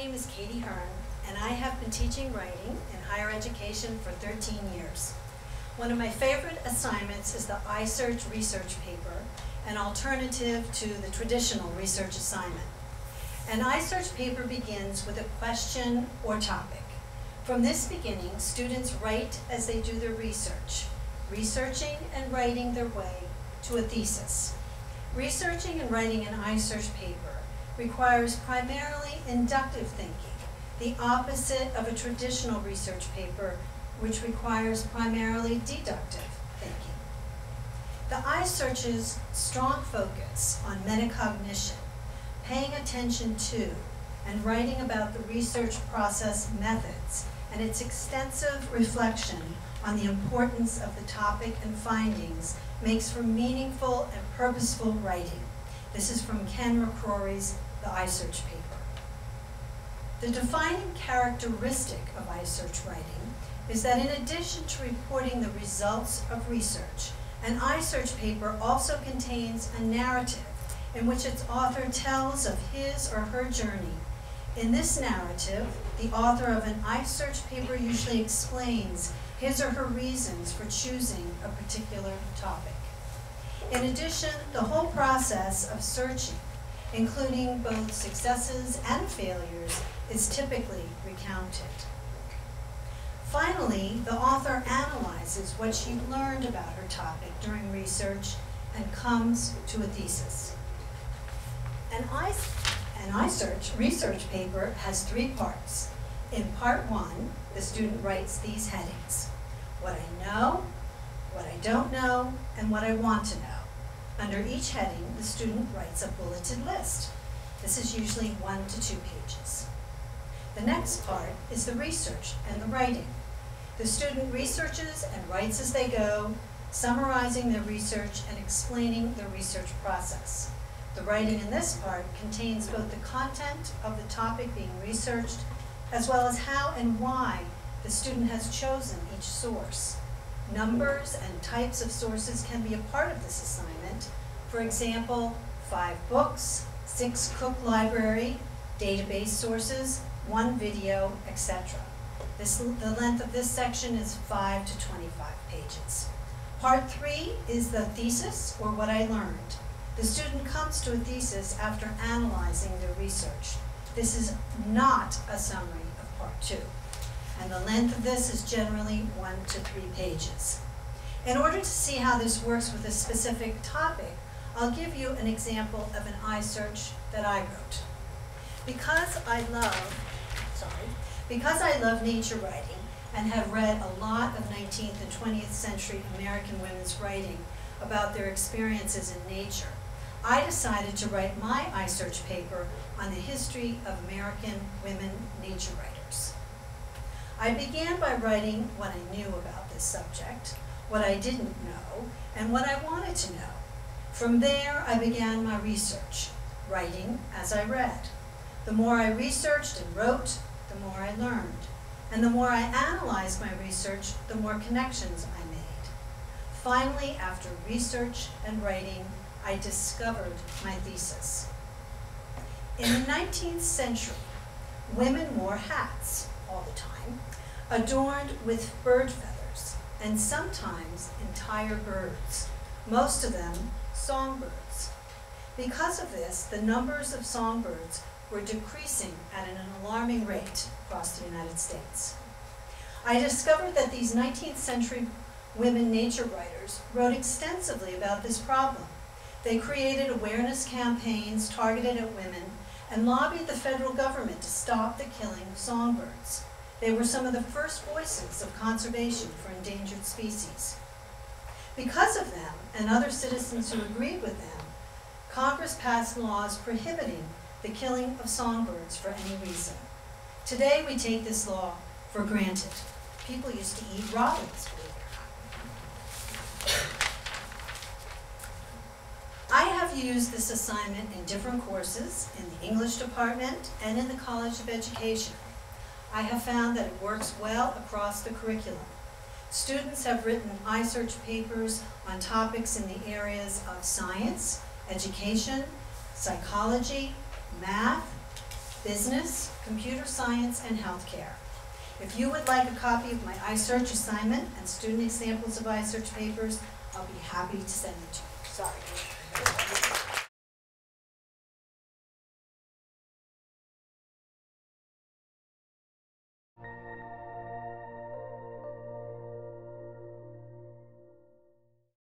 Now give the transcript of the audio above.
name is Katie Hearn, and I have been teaching writing in higher education for 13 years. One of my favorite assignments is the iSearch research paper, an alternative to the traditional research assignment. An iSearch paper begins with a question or topic. From this beginning, students write as they do their research, researching and writing their way to a thesis. Researching and writing an iSearch paper requires primarily inductive thinking, the opposite of a traditional research paper, which requires primarily deductive thinking. The iSearch's strong focus on metacognition, paying attention to, and writing about the research process methods, and its extensive reflection on the importance of the topic and findings makes for meaningful and purposeful writing. This is from Ken McCrory's The iSearch paper. The defining characteristic of iSearch writing is that in addition to reporting the results of research, an iSearch paper also contains a narrative in which its author tells of his or her journey. In this narrative, the author of an iSearch paper usually explains his or her reasons for choosing a particular topic. In addition, the whole process of searching, including both successes and failures, is typically recounted. Finally, the author analyzes what she learned about her topic during research and comes to a thesis. An iSearch research paper has 3 parts. In part 1, the student writes these headings: what I know, what I don't know, and what I want to know. Under each heading, the student writes a bulleted list. This is usually 1 to 2 pages. The next part is the research and the writing. The student researches and writes as they go, summarizing their research and explaining the research process. The writing in this part contains both the content of the topic being researched, as well as how and why the student has chosen each source. Numbers and types of sources can be a part of this assignment. For example, 5 books, 6 Cook library, database sources, 1 video, etc. The length of this section is 5 to 25 pages. Part 3 is the thesis, or what I learned. The student comes to a thesis after analyzing their research. This is not a summary of part 2. And the length of this is generally 1 to 3 pages. In order to see how this works with a specific topic, I'll give you an example of an iSearch that I wrote. Because I love nature writing and have read a lot of 19th and 20th century American women's writing about their experiences in nature, I decided to write my iSearch paper on the history of American women nature writers. I began by writing what I knew about this subject, what I didn't know, and what I wanted to know. From there, I began my research, writing as I read. The more I researched and wrote, the more I learned. And the more I analyzed my research, the more connections I made. Finally, after research and writing, I discovered my thesis. In the 19th century, women wore hats all the time, adorned with bird feathers, and sometimes entire birds, most of them songbirds. Because of this, the numbers of songbirds were decreasing at an alarming rate across the United States. I discovered that these 19th century women nature writers wrote extensively about this problem. They created awareness campaigns targeted at women and lobbied the federal government to stop the killing of songbirds. They were some of the first voices of conservation for endangered species. Because of them and other citizens who agreed with them, Congress passed laws prohibiting the killing of songbirds for any reason. Today we take this law for granted. People used to eat robins, believe it or not. I have used this assignment in different courses in the English department and in the College of Education. I have found that it works well across the curriculum. Students have written iSearch papers on topics in the areas of science, education, psychology, math, business, computer science, and healthcare. If you would like a copy of my iSearch assignment and student examples of iSearch papers, I'll be happy to send it to you. Sorry.